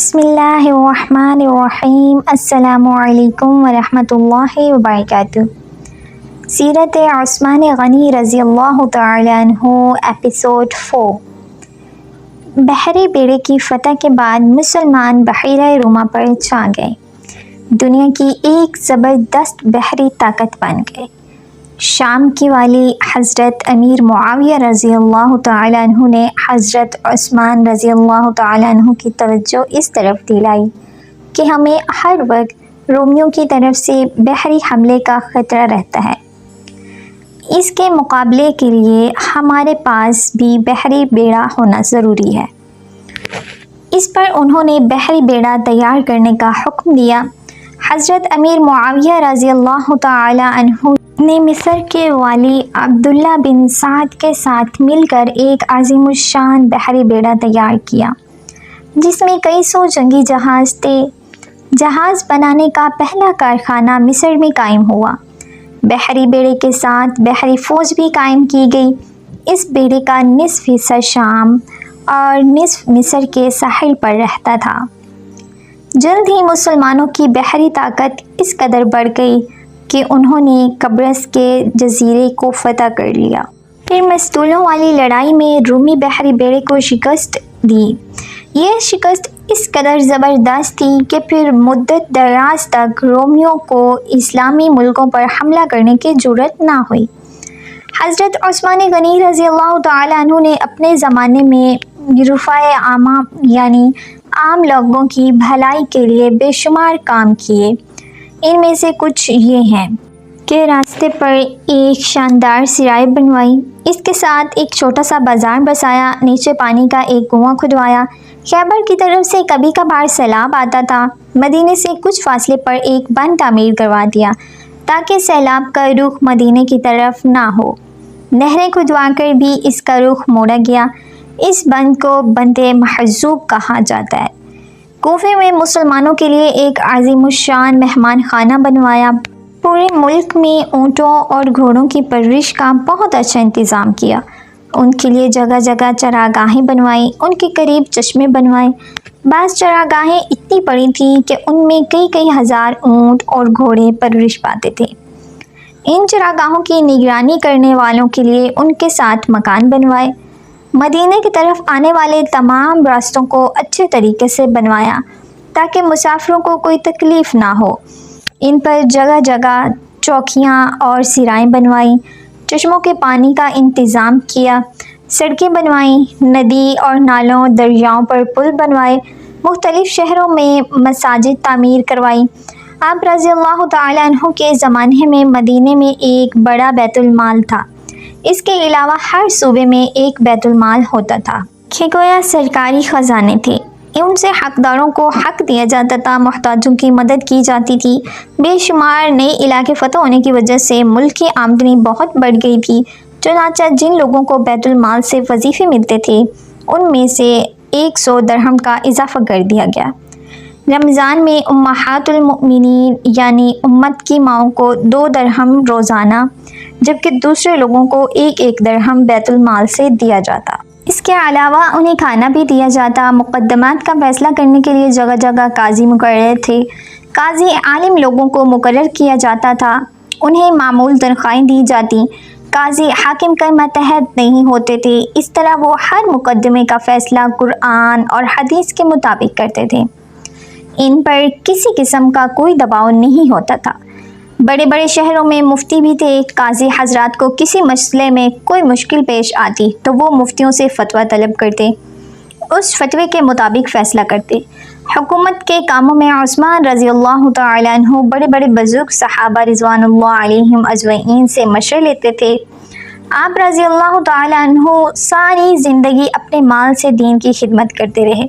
بسم اللہ الرحمن الرحیم۔ السلام علیکم ورحمۃ اللہ وبرکاتہ۔ سیرت عثمان غنی رضی اللہ تعالی عنہ، ایپیسوڈ 4۔ بحر بیڑے کی فتح کے بعد مسلمان بحیرہ روما پر چھا گئے، دنیا کی ایک زبردست بحری طاقت بن گئے۔ شام کی والی حضرت امیر معاویہ رضی اللہ تعالی عنہ نے حضرت عثمان رضی اللہ تعالی عنہ کی توجہ اس طرف دلائی کہ ہمیں ہر وقت رومیوں کی طرف سے بحری حملے کا خطرہ رہتا ہے، اس کے مقابلے کے لیے ہمارے پاس بھی بحری بیڑا ہونا ضروری ہے۔ اس پر انہوں نے بحری بیڑا تیار کرنے کا حکم دیا۔ حضرت امیر معاویہ رضی اللہ تعالی عنہ نے مصر کے والی عبداللہ بن سعد کے ساتھ مل کر ایک عظیم الشان بحری بیڑا تیار کیا، جس میں کئی سو جنگی جہاز تھے۔ جہاز بنانے کا پہلا کارخانہ مصر میں قائم ہوا۔ بحری بیڑے کے ساتھ بحری فوج بھی قائم کی گئی۔ اس بیڑے کا نصف حصہ شام اور نصف مصر کے ساحل پر رہتا تھا۔ جلد ہی مسلمانوں کی بحری طاقت اس قدر بڑھ گئی کہ انہوں نے قبرص کے جزیرے کو فتح کر لیا۔ پھر مستولوں والی لڑائی میں رومی بحری بیڑے کو شکست دی۔ یہ شکست اس قدر زبردست تھی کہ پھر مدت دراز تک رومیوں کو اسلامی ملکوں پر حملہ کرنے کی جرأت نہ ہوئی۔ حضرت عثمان غنی رضی اللہ تعالی عنہ نے اپنے زمانے میں رفاع عامہ یعنی عام لوگوں کی بھلائی کے لیے بے شمار کام کیے۔ ان میں سے کچھ یہ ہیں کہ راستے پر ایک شاندار سرائے بنوائی، اس کے ساتھ ایک چھوٹا سا بازار بسایا، نیچے پانی کا ایک کنواں کھدوایا۔ خیبر کی طرف سے کبھی کبھار سیلاب آتا تھا، مدینے سے کچھ فاصلے پر ایک بند تعمیر کروا دیا تاکہ سیلاب کا رخ مدینے کی طرف نہ ہو۔ نہریں کھدوا کر بھی اس کا رخ موڑا گیا۔ اس بند کو بند محجوب کہا جاتا ہے۔ کوفے میں مسلمانوں کے لیے ایک عظیم الشان مہمان خانہ بنوایا۔ پورے ملک میں اونٹوں اور گھوڑوں کی پرورش کا بہت اچھا انتظام کیا۔ ان کے لیے جگہ جگہ چراگاہیں بنوائیں، ان کے قریب چشمے بنوائے۔ بعض چراگاہیں اتنی بڑی تھیں کہ ان میں کئی ہزار اونٹ اور گھوڑے پرورش پاتے تھے۔ ان چراگاہوں کی نگرانی کرنے والوں کے لیے ان کے ساتھ مکان بنوائے۔ مدینے کی طرف آنے والے تمام راستوں کو اچھے طریقے سے بنوایا تاکہ مسافروں کو کوئی تکلیف نہ ہو۔ ان پر جگہ جگہ چوکیاں اور سرائیں بنوائیں، چشموں کے پانی کا انتظام کیا، سڑکیں بنوائیں، ندی اور نالوں دریاؤں پر پل بنوائے، مختلف شہروں میں مساجد تعمیر کروائیں۔ آپ رضی اللہ تعالی عنہ کے زمانے میں مدینے میں ایک بڑا بیت المال تھا۔ اس کے علاوہ ہر صوبے میں ایک بیت المال ہوتا تھا کہ گویا سرکاری خزانے تھے۔ ان سے حقداروں کو حق دیا جاتا تھا، محتاجوں کی مدد کی جاتی تھی۔ بے شمار نئے علاقے فتح ہونے کی وجہ سے ملک کی آمدنی بہت بڑھ گئی تھی، چنانچہ جن لوگوں کو بیت المال سے وظیفے ملتے تھے ان میں سے 100 درہم کا اضافہ کر دیا گیا۔ رمضان میں امہات المؤمنین یعنی امت کی ماؤں کو 2 درہم روزانہ، جبکہ دوسرے لوگوں کو 1 درہم بیت المال سے دیا جاتا۔ اس کے علاوہ انہیں کھانا بھی دیا جاتا۔ مقدمات کا فیصلہ کرنے کے لیے جگہ جگہ قاضی مقرر تھے۔ قاضی عالم لوگوں کو مقرر کیا جاتا تھا، انہیں معمول تنخواہیں دی جاتی۔ قاضی حاکم کے ماتحت نہیں ہوتے تھے، اس طرح وہ ہر مقدمے کا فیصلہ قرآن اور حدیث کے مطابق کرتے تھے۔ ان پر کسی قسم کا کوئی دباؤ نہیں ہوتا تھا۔ بڑے بڑے شہروں میں مفتی بھی تھے۔ قاضی حضرات کو کسی مسئلے میں کوئی مشکل پیش آتی تو وہ مفتیوں سے فتویٰ طلب کرتے، اس فتوے کے مطابق فیصلہ کرتے۔ حکومت کے کاموں میں عثمان رضی اللہ تعالی عنہ بڑے بڑے بزرگ صحابہ رضوان اللہ علیہم اجمعین سے مشورے لیتے تھے۔ آپ رضی اللہ تعالی عنہ ساری زندگی اپنے مال سے دین کی خدمت کرتے رہے۔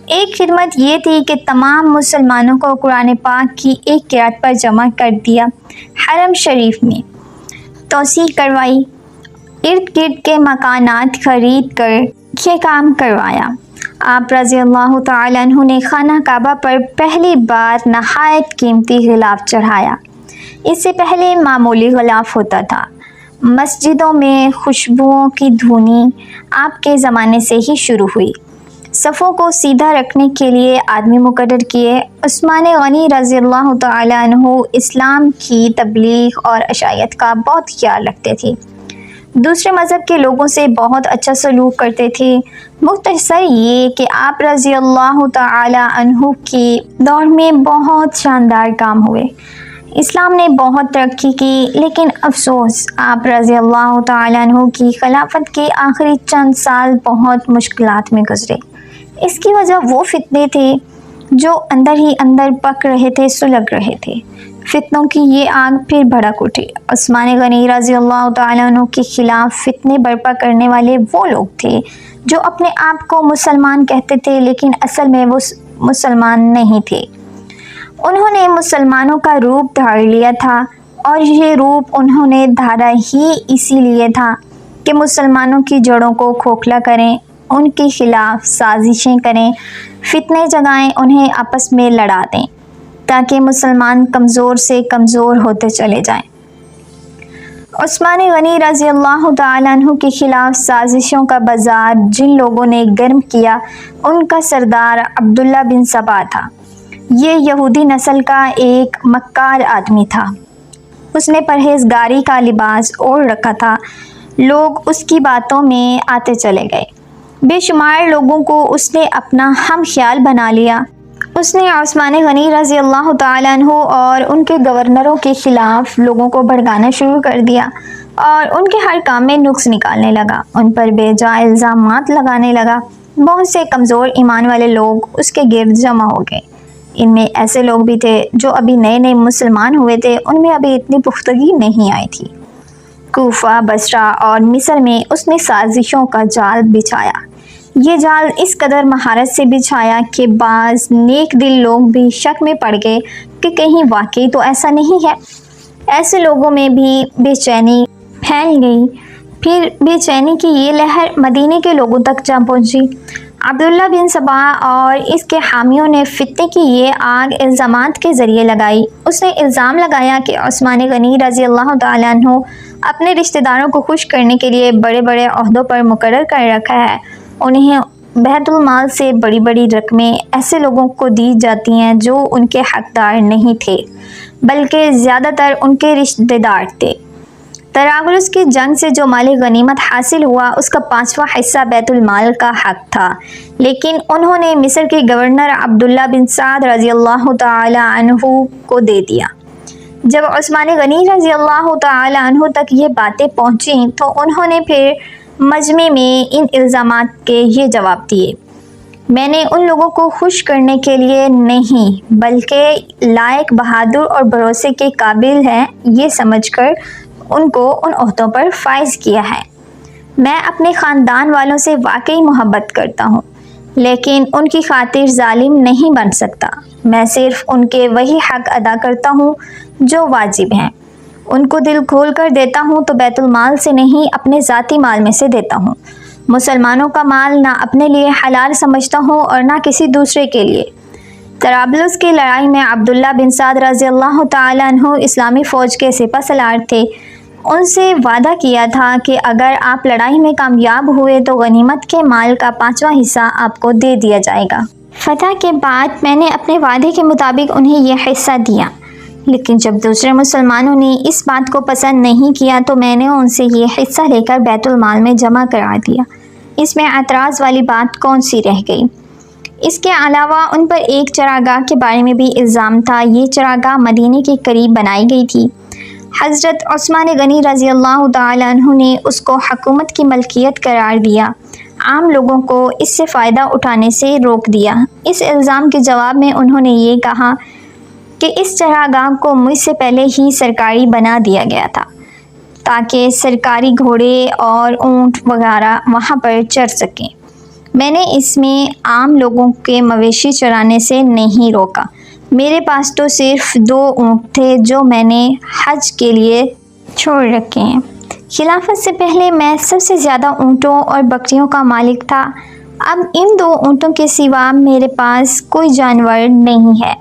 ایک خدمت یہ تھی کہ تمام مسلمانوں کو قرآن پاک کی ایک قرأت پر جمع کر دیا، حرم شریف میں توسیع کروائی، ارد گرد کے مکانات خرید کر یہ کام کروایا۔ آپ رضی اللہ تعالی عنہ نے خانہ کعبہ پر پہلی بار نہایت قیمتی غلاف چڑھایا۔ اس سے پہلے معمولی غلاف ہوتا تھا۔ مسجدوں میں خوشبوؤں کی دھنی آپ کے زمانے سے ہی شروع ہوئی۔ صفوں کو سیدھا رکھنے کے لیے آدمی مقرر کیے۔ عثمان غنی رضی اللہ تعالیٰ عنہ اسلام کی تبلیغ اور اشاعت کا بہت خیال رکھتے تھے، دوسرے مذہب کے لوگوں سے بہت اچھا سلوک کرتے تھے۔ مختصر یہ کہ آپ رضی اللہ تعالیٰ عنہ کے دور میں بہت شاندار کام ہوئے، اسلام نے بہت ترقی کی، لیکن افسوس آپ رضی اللہ تعالیٰ عنہ کی خلافت کے آخری چند سال بہت مشکلات میں گزرے۔ اس کی وجہ وہ فتنے تھے جو اندر ہی اندر پک رہے تھے، سلگ رہے تھے۔ فتنوں کی یہ آگ پھر بھڑک اٹھی۔ عثمان غنی رضی اللہ تعالیٰ عنہ کے خلاف فتنے برپا کرنے والے وہ لوگ تھے جو اپنے آپ کو مسلمان کہتے تھے، لیکن اصل میں وہ مسلمان نہیں تھے۔ انہوں نے مسلمانوں کا روپ دھار لیا تھا، اور یہ روپ انہوں نے دھارا ہی اسی لیے تھا کہ مسلمانوں کی جڑوں کو کھوکھلا کریں، ان کے خلاف سازشیں کریں، فتنے جگائیں، انہیں آپس میں لڑا دیں تاکہ مسلمان کمزور سے کمزور ہوتے چلے جائیں۔ عثمان غنی رضی اللہ تعالیٰ عنہ کے خلاف سازشوں کا بازار جن لوگوں نے گرم کیا، ان کا سردار عبداللہ بن سبا تھا۔ یہ یہودی نسل کا ایک مکار آدمی تھا۔ اس نے پرہیزگاری کا لباس اوڑھ رکھا تھا، لوگ اس کی باتوں میں آتے چلے گئے، بے شمار لوگوں کو اس نے اپنا ہم خیال بنا لیا۔ اس نے عثمان غنی رضی اللہ تعالیٰ عنہ اور ان کے گورنروں کے خلاف لوگوں کو بھڑکانا شروع کر دیا، اور ان کے ہر کام میں نقص نکالنے لگا، ان پر بے جا الزامات لگانے لگا۔ بہت سے کمزور ایمان والے لوگ اس کے گرد جمع ہو گئے۔ ان میں ایسے لوگ بھی تھے جو ابھی نئے نئے مسلمان ہوئے تھے، ان میں ابھی اتنی پختگی نہیں آئی تھی۔ کوفہ، بصرہ اور مصر میں اس نے سازشوں کا جال بچھایا۔ یہ جال اس قدر مہارت سے بچھایا کہ بعض نیک دل لوگ بھی شک میں پڑ گئے کہ کہیں واقعی تو ایسا نہیں ہے۔ ایسے لوگوں میں بھی بے چینی پھیل گئی۔ پھر بے چینی کی یہ لہر مدینے کے لوگوں تک جا پہنچی۔ عبداللہ بن سبا اور اس کے حامیوں نے فتنے کی یہ آگ الزامات کے ذریعے لگائی۔ اس نے الزام لگایا کہ عثمان غنی رضی اللہ تعالیٰ عنہ اپنے رشتہ داروں کو خوش کرنے کے لیے بڑے بڑے عہدوں پر مقرر کر رکھا ہے، انہیں بیت المال سے بڑی بڑی رقمیں ایسے لوگوں کو دی جاتی ہیں جو ان کے حقدار نہیں تھے، بلکہ زیادہ تر ان کے رشتہ دار تھے۔ طرابلس کی جنگ سے جو مال غنیمت حاصل ہوا، اس کا 5واں حصہ بیت المال کا حق تھا، لیکن انہوں نے مصر کے گورنر عبداللہ بن سعد رضی اللہ تعالی عنہ کو دے دیا۔ جب عثمان غنی رضی اللہ تعالی عنہ تک یہ باتیں پہنچیں تو انہوں نے پھر مجمع میں ان الزامات کے یہ جواب دیے: میں نے ان لوگوں کو خوش کرنے کے لیے نہیں، بلکہ لائق، بہادر اور بھروسے کے قابل ہیں یہ سمجھ کر ان کو ان عہدوں پر فائز کیا ہے۔ میں اپنے خاندان والوں سے واقعی محبت کرتا ہوں، لیکن ان کی خاطر ظالم نہیں بن سکتا۔ میں صرف ان کے وہی حق ادا کرتا ہوں جو واجب ہیں۔ ان کو دل کھول کر دیتا ہوں تو بیت المال سے نہیں، اپنے ذاتی مال میں سے دیتا ہوں۔ مسلمانوں کا مال نہ اپنے لیے حلال سمجھتا ہوں اور نہ کسی دوسرے کے لیے۔ طرابلس کی لڑائی میں عبداللہ بن سعد رضی اللہ تعالیٰ عنہ اسلامی فوج کے سپہ سالار تھے۔ ان سے وعدہ کیا تھا کہ اگر آپ لڑائی میں کامیاب ہوئے تو غنیمت کے مال کا 5واں حصہ آپ کو دے دیا جائے گا۔ فتح کے بعد میں نے اپنے وعدے کے مطابق انہیں یہ حصہ دیا، لیکن جب دوسرے مسلمانوں نے اس بات کو پسند نہیں کیا تو میں نے ان سے یہ حصہ لے کر بیت المال میں جمع کرا دیا۔ اس میں اعتراض والی بات کون سی رہ گئی؟ اس کے علاوہ ان پر ایک چراگاہ کے بارے میں بھی الزام تھا۔ یہ چراگاہ مدینے کے قریب بنائی گئی تھی۔ حضرت عثمان غنی رضی اللہ تعالیٰ عنہ نے اس کو حکومت کی ملکیت قرار دیا، عام لوگوں کو اس سے فائدہ اٹھانے سے روک دیا۔ اس الزام کے جواب میں انہوں نے یہ کہا کہ اس چراگاہ کو مجھ سے پہلے ہی سرکاری بنا دیا گیا تھا تاکہ سرکاری گھوڑے اور اونٹ وغیرہ وہاں پر چر سکیں۔ میں نے اس میں عام لوگوں کے مویشی چرانے سے نہیں روکا۔ میرے پاس تو صرف 2 اونٹ تھے جو میں نے حج کے لیے چھوڑ رکھے ہیں۔ خلافت سے پہلے میں سب سے زیادہ اونٹوں اور بکریوں کا مالک تھا۔ اب ان 2 اونٹوں کے سوا میرے پاس کوئی جانور نہیں ہے،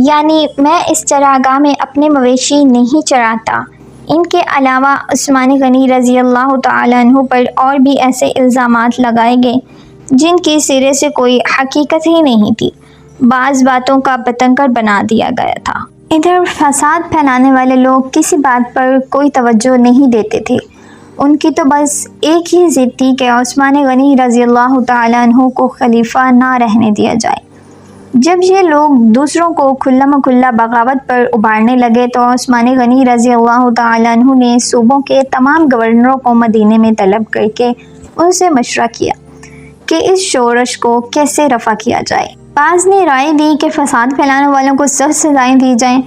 یعنی میں اس چراگاہ میں اپنے مویشی نہیں چراتا۔ ان کے علاوہ عثمان غنی رضی اللہ تعالیٰ عنہ پر اور بھی ایسے الزامات لگائے گئے جن کی سرے سے کوئی حقیقت ہی نہیں تھی، بعض باتوں کا بتنگڑ بنا دیا گیا تھا۔ ادھر فساد پھیلانے والے لوگ کسی بات پر کوئی توجہ نہیں دیتے تھے، ان کی تو بس ایک ہی ضد تھی کہ عثمان غنی رضی اللہ تعالیٰ عنہ کو خلیفہ نہ رہنے دیا جائے۔ جب یہ لوگ دوسروں کو کھلا مکھلا بغاوت پر ابھارنے لگے تو عثمان غنی رضی اللہ تعالیٰ عنہ نے صوبوں کے تمام گورنروں کو مدینے میں طلب کر کے ان سے مشورہ کیا کہ اس شورش کو کیسے رفع کیا جائے۔ بعض نے رائے دی کہ فساد پھیلانے والوں کو سخت سزائیں دی جائیں،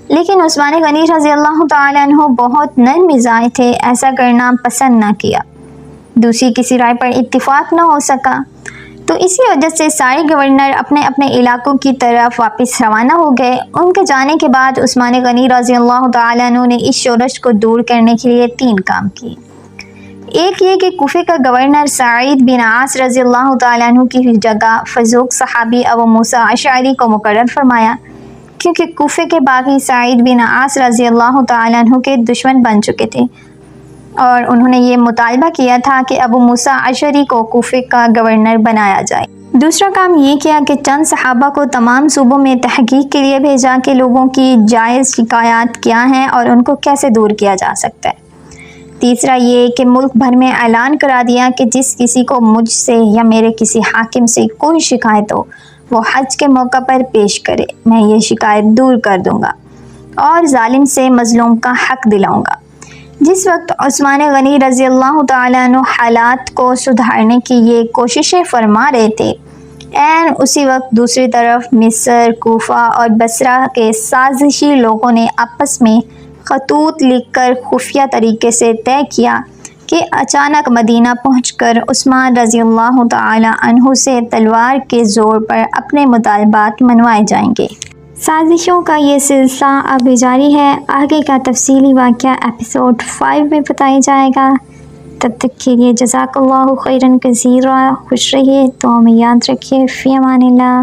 لیکن عثمان غنی رضی اللہ تعالیٰ عنہ بہت نرم مزاج تھے، ایسا کرنا پسند نہ کیا۔ دوسری کسی رائے پر اتفاق نہ ہو سکا، تو اسی وجہ سے سارے گورنر اپنے اپنے علاقوں کی طرف واپس روانہ ہو گئے۔ ان کے جانے کے بعد عثمان غنی رضی اللہ تعالیٰ عنہ نے اس شورش کو دور کرنے کے لیے 3 کام کیے۔ ایک یہ کہ کوفے کا گورنر سعید بن عاص رضی اللہ تعالیٰ عنہ کی جگہ فزوق صحابی ابو موسیٰ اشعری کو مقرر فرمایا، کیونکہ کوفے کے باغی سعید بن عاص رضی اللہ تعالیٰ عنہ کے دشمن بن چکے تھے، اور انہوں نے یہ مطالبہ کیا تھا کہ ابو موسیٰ اشعری کو کوفے کا گورنر بنایا جائے۔ دوسرا کام یہ کیا کہ چند صحابہ کو تمام صوبوں میں تحقیق کے لیے بھیجا کہ لوگوں کی جائز شکایات کیا ہیں اور ان کو کیسے دور کیا جا سکتا ہے۔ تیسرا یہ کہ ملک بھر میں اعلان کرا دیا کہ جس کسی کو مجھ سے یا میرے کسی حاکم سے کوئی شکایت ہو وہ حج کے موقع پر پیش کرے، میں یہ شکایت دور کر دوں گا اور ظالم سے مظلوم کا حق دلاؤں گا۔ جس وقت عثمان غنی رضی اللہ تعالیٰ عنہ حالات کو سدھارنے کی یہ کوششیں فرما رہے تھے، عین اسی وقت دوسری طرف مصر، کوفہ اور بصرہ کے سازشی لوگوں نے آپس میں خطوط لکھ کر خفیہ طریقے سے طے کیا کہ اچانک مدینہ پہنچ کر عثمان رضی اللہ تعالیٰ عنہ سے تلوار کے زور پر اپنے مطالبات منوائے جائیں گے۔ سازشوں کا یہ سلسلہ اب جاری ہے، آگے کا تفصیلی واقعہ ایپیسوڈ 5 میں بتایا جائے گا۔ تب تک کے لیے جزاک اللہ خیرا کثیرا، خوش رہیے، تو ہمیں یاد رکھیے، فی امان اللہ۔